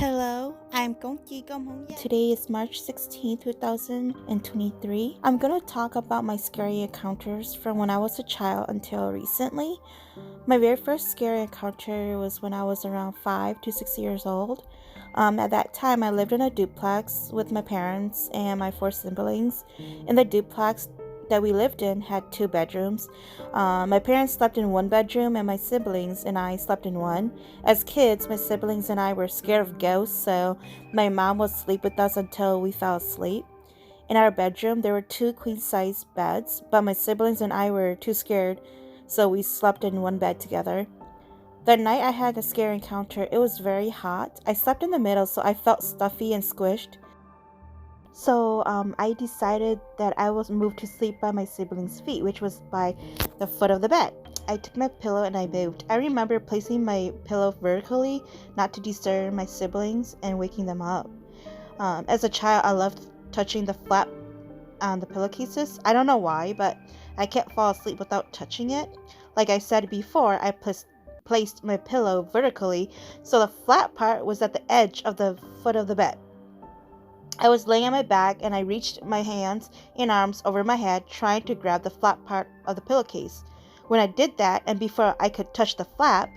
Hello, I'm Nkauj. Today is March 16, 2023. I'm going to talk about my scary encounters from when I was a child until recently. My very first scary encounter was when I was around 5 to 6 years old. At that time, I lived in a duplex with my parents and my 4 siblings. In the duplex that we lived in had 2 bedrooms. My parents slept in one bedroom, and my siblings and I slept in one. As kids, my siblings and I were scared of ghosts, so my mom would sleep with us until we fell asleep. In our bedroom, there were 2 queen-size beds, but my siblings and I were too scared, so we slept in one bed together. That night I had a scary encounter. It was very hot. I slept in the middle, so I felt stuffy and squished. So I decided that I would move to sleep by my siblings' feet, which was by the foot of the bed. I took my pillow and I moved. I remember placing my pillow vertically, not to disturb my siblings and waking them up. As a child, I loved touching the flap on the pillowcases. I don't know why, but I can't fall asleep without touching it. Like I said before, I placed my pillow vertically, so the flat part was at the edge of the foot of the bed. I was laying on my back and I reached my hands and arms over my head, trying to grab the flat part of the pillowcase. When I did that, and before I could touch the flap,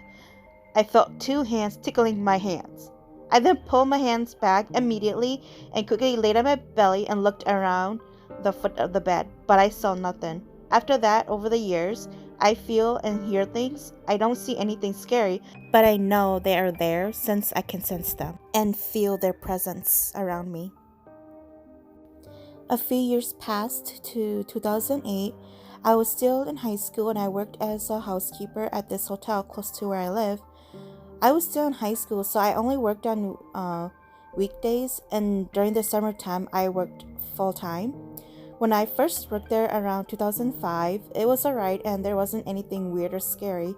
I felt 2 hands tickling my hands. I then pulled my hands back immediately and quickly laid on my belly and looked around the foot of the bed, but I saw nothing. After that, over the years, I feel and hear things. I don't see anything scary, but I know they are there since I can sense them and feel their presence around me. A few years passed to 2008. I was still in high school and I worked as a housekeeper at this hotel close to where I live. I was still in high school, so I only worked on weekdays, and during the summertime, I worked full-time. When I first worked there around 2005, it was alright and there wasn't anything weird or scary.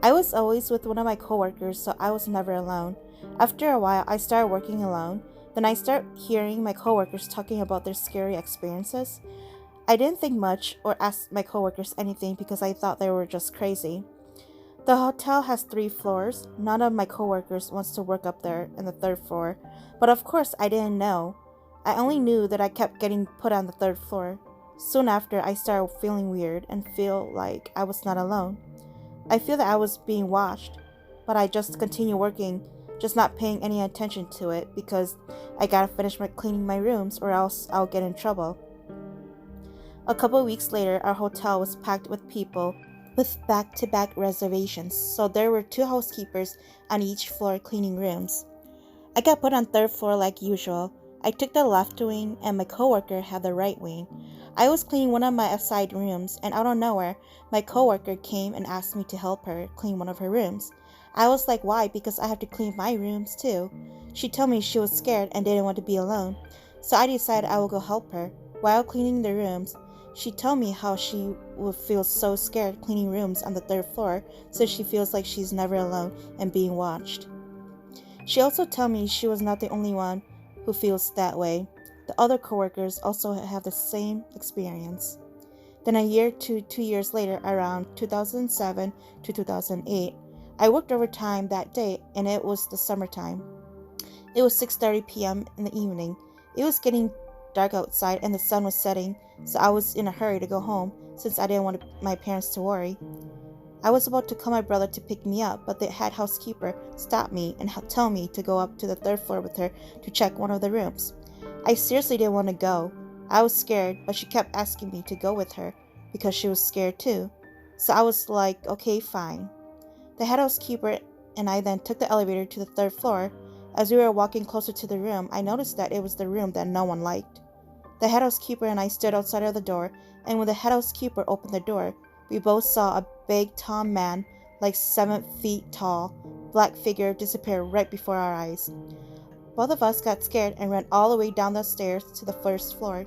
I was always with one of my coworkers, so I was never alone. After a while, I started working alone. Then I started hearing my coworkers talking about their scary experiences. I didn't think much or ask my coworkers anything because I thought they were just crazy. The hotel has 3 floors. None of my coworkers wants to work up there in the 3rd floor, but of course I didn't know. I only knew that I kept getting put on the 3rd floor. Soon after, I started feeling weird and feel like I was not alone. I feel that I was being watched, but I just continued working, just not paying any attention to it because I gotta finish cleaning my rooms or else I'll get in trouble. A couple weeks later, our hotel was packed with people with back-to-back reservations, so there were 2 housekeepers on each floor cleaning rooms. I got put on 3rd floor like usual. I took the left wing and my coworker had the right wing. I was cleaning one of my assigned rooms, and out of nowhere, my coworker came and asked me to help her clean one of her rooms. I was like, why? Because I have to clean my rooms too. She told me she was scared and didn't want to be alone, so I decided I will go help her. While cleaning the rooms, she told me how she would feel so scared cleaning rooms on the 3rd floor, so she feels like she's never alone and being watched. She also told me she was not the only one who feels that way. The other coworkers also have the same experience. Then a year to 2 years later, around 2007 to 2008, I worked overtime that day, and it was the summertime. It was 6:30 p.m. in the evening. It was getting dark outside and the sun was setting, so I was in a hurry to go home since I didn't want my parents to worry. I was about to call my brother to pick me up, but the head housekeeper stopped me and told me to go up to the 3rd floor with her to check one of the rooms. I seriously didn't want to go. I was scared, but she kept asking me to go with her because she was scared too. So I was like, okay, fine. The head housekeeper and I then took the elevator to the 3rd floor. As we were walking closer to the room, I noticed that it was the room that no one liked. The head housekeeper and I stood outside of the door, and when the head housekeeper opened the door, we both saw a big, tall man, like 7 feet tall, black figure disappear right before our eyes. Both of us got scared and ran all the way down the stairs to the 1st floor.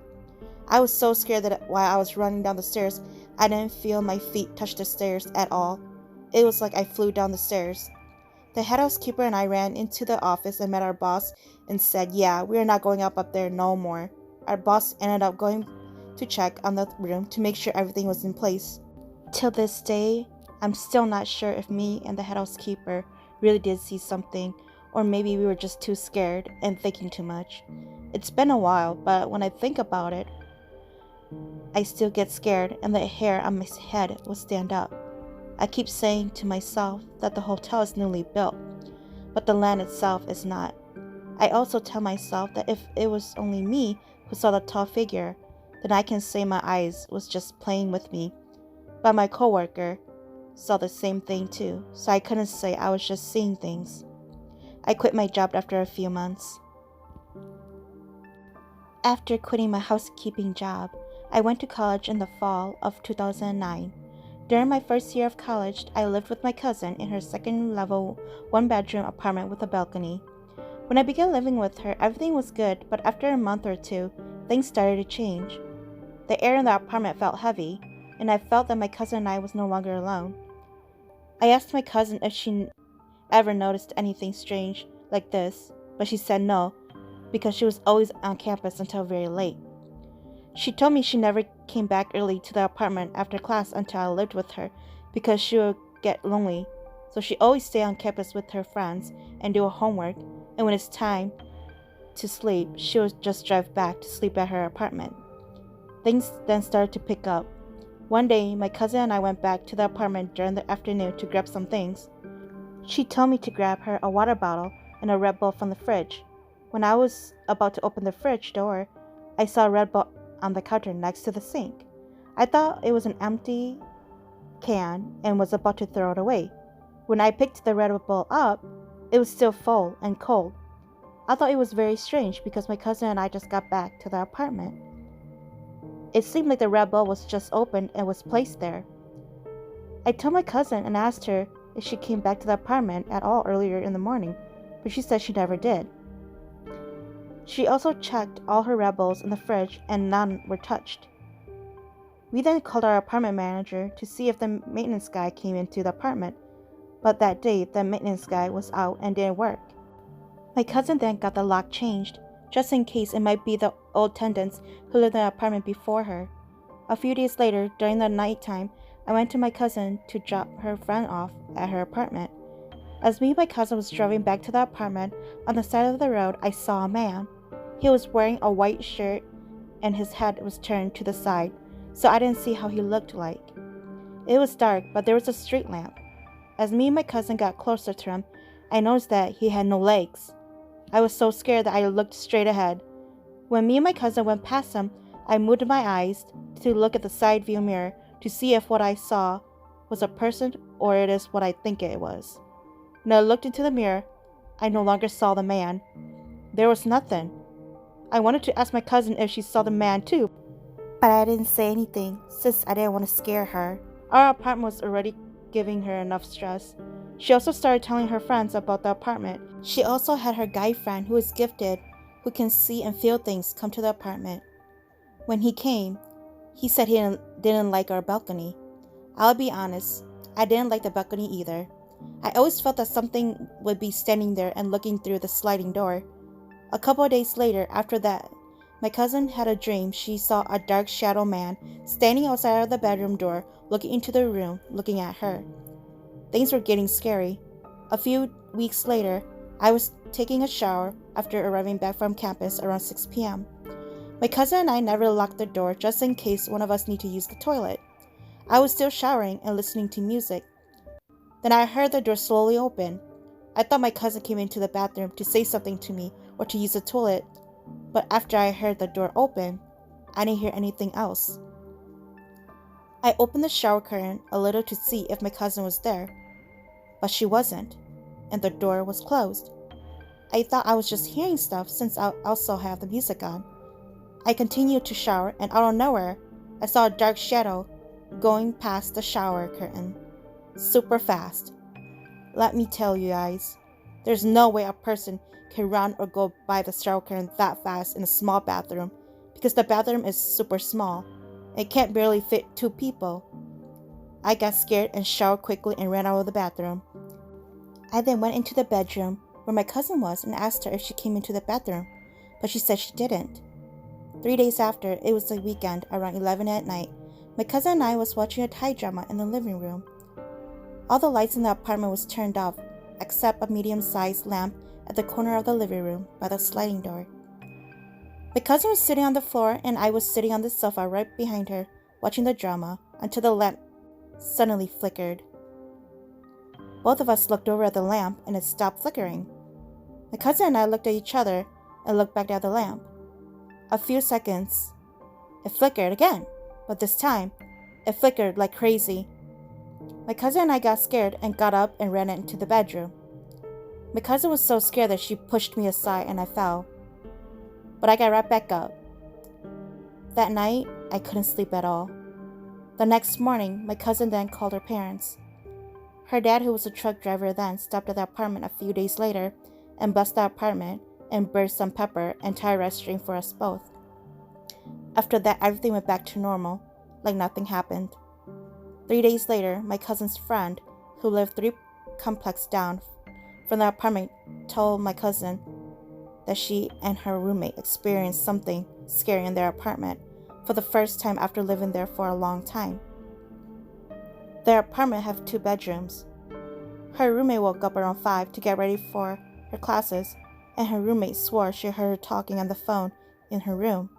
I was so scared that while I was running down the stairs, I didn't feel my feet touch the stairs at all. It was like I flew down the stairs. The head housekeeper and I ran into the office and met our boss and said, yeah, we are not going up there no more. Our boss ended up going to check on the room to make sure everything was in place. Till this day, I'm still not sure if me and the head housekeeper really did see something Or maybe we were just too scared and thinking too much. It's been a while, but when I think about it, I still get scared and the hair on my head will stand up. I keep saying to myself that the hotel is newly built, but the land itself is not. I also tell myself that if it was only me who saw the tall figure, then I can say my eyes was just playing with me. But my coworker saw the same thing too, so I couldn't say I was just seeing things. I quit my job after a few months. After quitting my housekeeping job, I went to college in the fall of 2009. During my first year of college, I lived with my cousin in her second-level, one-bedroom apartment with a balcony. When I began living with her, everything was good, but after a month or two, things started to change. The air in the apartment felt heavy, and I felt that my cousin and I was no longer alone. I asked my cousin if she ever noticed anything strange like this, but she said no, because she was always on campus until very late. She told me she never came back early to the apartment after class until I lived with her, because she would get lonely, so she always stayed on campus with her friends and do her homework, and when it's time to sleep, she would just drive back to sleep at her apartment. Things then started to pick up. One day, my cousin and I went back to the apartment during the afternoon to grab some things. She told me to grab her a water bottle and a Red Bull from the fridge. When I was about to open the fridge door, I saw a Red Bull on the counter next to the sink. I thought it was an empty can and was about to throw it away. When I picked the Red Bull up, it was still full and cold. I thought it was very strange because my cousin and I just got back to the apartment. It seemed like the Red Bull was just opened and was placed there. I told my cousin and asked her if she came back to the apartment at all earlier in the morning, but she said she never did. She also checked all her Red Bulls in the fridge and none were touched. We then called our apartment manager to see if the maintenance guy came into the apartment, but that day the maintenance guy was out and didn't work. My cousin then got the lock changed, just in case it might be the old tenants who lived in the apartment before her. A few days later, during the nighttime, I went to my cousin to drop her friend off at her apartment. As me and my cousin was driving back to the apartment, on the side of the road I saw a man. He was wearing a white shirt and his head was turned to the side, so I didn't see how he looked like. It was dark, but there was a street lamp. As me and my cousin got closer to him, I noticed that he had no legs. I was so scared that I looked straight ahead. When me and my cousin went past him, I moved my eyes to look at the side view mirror to see if what I saw was a person or it is what I think it was. When I looked into the mirror, I no longer saw the man. There was nothing. I wanted to ask my cousin if she saw the man too, but I didn't say anything since I didn't want to scare her. Our apartment was already giving her enough stress. She also started telling her friends about the apartment. She also had her guy friend who is gifted, who can see and feel things, come to the apartment. When he came, he said he didn't like our balcony. I'll be honest, I didn't like the balcony either. I always felt that something would be standing there and looking through the sliding door. A couple of days later, after that, my cousin had a dream she saw a dark shadow man standing outside of the bedroom door, looking into the room, looking at her. Things were getting scary. A few weeks later, I was taking a shower after arriving back from campus around 6 p.m. My cousin and I never locked the door just in case one of us needed to use the toilet. I was still showering and listening to music. Then I heard the door slowly open. I thought my cousin came into the bathroom to say something to me or to use the toilet, but after I heard the door open, I didn't hear anything else. I opened the shower curtain a little to see if my cousin was there, but she wasn't, and the door was closed. I thought I was just hearing stuff since I also have the music on. I continued to shower, and out of nowhere, I saw a dark shadow going past the shower curtain, super fast. Let me tell you guys, there's no way a person can run or go by the shower curtain that fast in a small bathroom, because the bathroom is super small. It can't barely fit 2 people. I got scared and showered quickly and ran out of the bathroom. I then went into the bedroom where my cousin was and asked her if she came into the bathroom, but she said she didn't. 3 days after, it was the weekend, around 11 at night, my cousin and I was watching a Thai drama in the living room. All the lights in the apartment was turned off, except a medium-sized lamp at the corner of the living room by the sliding door. My cousin was sitting on the floor and I was sitting on the sofa right behind her, watching the drama until the lamp suddenly flickered. Both of us looked over at the lamp and it stopped flickering. My cousin and I looked at each other and looked back at the lamp. A few seconds, it flickered again, but this time, it flickered like crazy. My cousin and I got scared and got up and ran into the bedroom. My cousin was so scared that she pushed me aside and I fell. But I got right back up. That night, I couldn't sleep at all. The next morning, my cousin then called her parents. Her dad, who was a truck driver then, stopped at the apartment a few days later and buzzed the apartment and burned some pepper and Thai rice string for us both. After that, everything went back to normal, like nothing happened. 3 days later, my cousin's friend, who lived 3 complexes down from the apartment, told my cousin that she and her roommate experienced something scary in their apartment for the first time after living there for a long time. Their apartment had 2 bedrooms. Her roommate woke up around 5 to get ready for her classes, and her roommate swore she heard her talking on the phone in her room.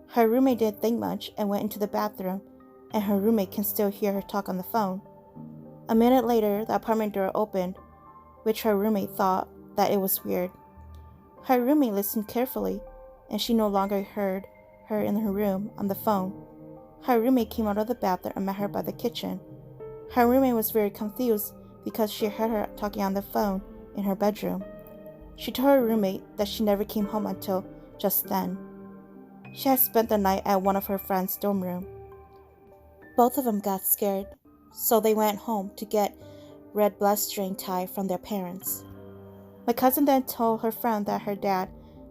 Her roommate didn't think much and went into the bathroom, and her roommate can still hear her talk on the phone. A minute later, the apartment door opened, which her roommate thought that it was weird. Her roommate listened carefully, and she no longer heard her in her room on the phone. Her roommate came out of the bathroom and met her by the kitchen. Her roommate was very confused because she heard her talking on the phone in her bedroom. She told her roommate that she never came home until just then. She had spent the night at one of her friend's dorm room. Both of them got scared, so they went home to get red bloodstring tie from their parents. My cousin then told her friend that her dad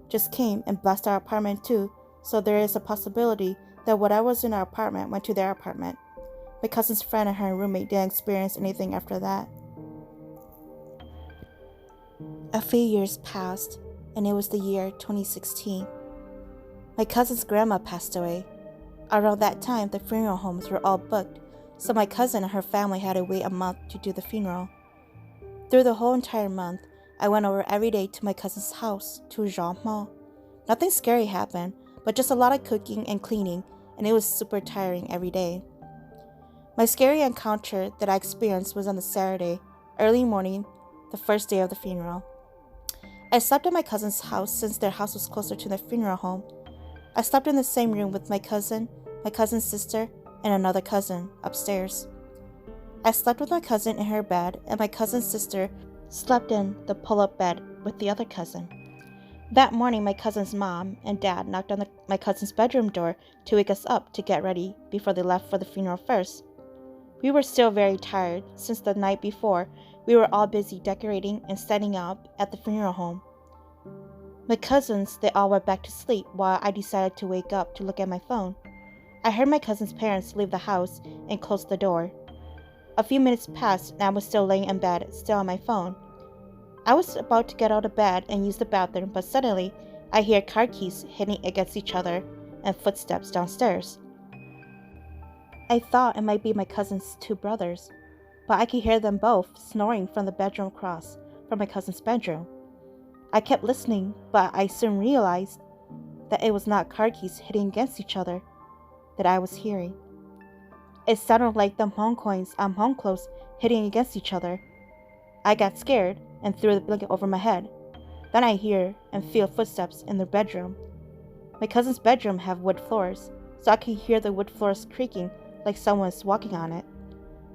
just came and busted our apartment too, so there is a possibility that whatever was in our apartment went to their apartment. My cousin's friend and her roommate didn't experience anything after that. A few years passed, and it was the year 2016. My cousin's grandma passed away. Around that time, the funeral homes were all booked, so my cousin and her family had to wait a month to do the funeral. Through the whole entire month, I went over every day to my cousin's house to Hmoob. Nothing scary happened, but just a lot of cooking and cleaning, and it was super tiring every day. My scary encounter that I experienced was on the Saturday, early morning, the first day of the funeral. I slept at my cousin's house since their house was closer to the funeral home. I slept in the same room with my cousin's sister, and another cousin upstairs. I slept with my cousin in her bed, and my cousin's sister slept in the pull-up bed with the other cousin. That morning, my cousin's mom and dad knocked on my cousin's bedroom door to wake us up to get ready before they left for the funeral first. We were still very tired since the night before we were all busy decorating and setting up at the funeral home. My cousins, they all went back to sleep while I decided to wake up to look at my phone. I heard my cousin's parents leave the house and close the door. A few minutes passed and I was still laying in bed, still on my phone. I was about to get out of bed and use the bathroom, but suddenly I hear car keys hitting against each other and footsteps downstairs. I thought it might be my cousin's 2 brothers, but I could hear them both snoring from the bedroom across from my cousin's bedroom. I kept listening, but I soon realized that it was not car keys hitting against each other that I was hearing. It sounded like the Hmong coins on Hmong clothes hitting against each other. I got scared and threw the blanket over my head. Then I hear and feel footsteps in their bedroom. My cousin's bedroom have wood floors, so I could hear the wood floors creaking like someone is walking on it.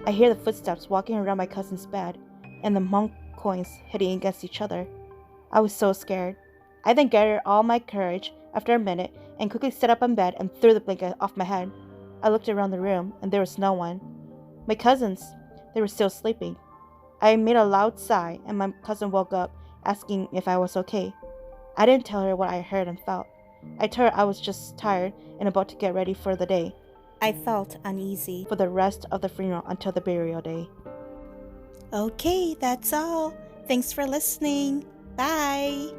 I hear the footsteps walking around my cousin's bed and the Hmong coins hitting against each other. I was so scared. I then gathered all my courage after a minute and quickly sat up in bed and threw the blanket off my head. I looked around the room and there was no one. My cousins, they were still sleeping. I made a loud sigh and my cousin woke up asking if I was okay. I didn't tell her what I heard and felt. I told her I was just tired and about to get ready for the day. I felt uneasy for the rest of the funeral until the burial day. Okay, that's all. Thanks for listening. Bye.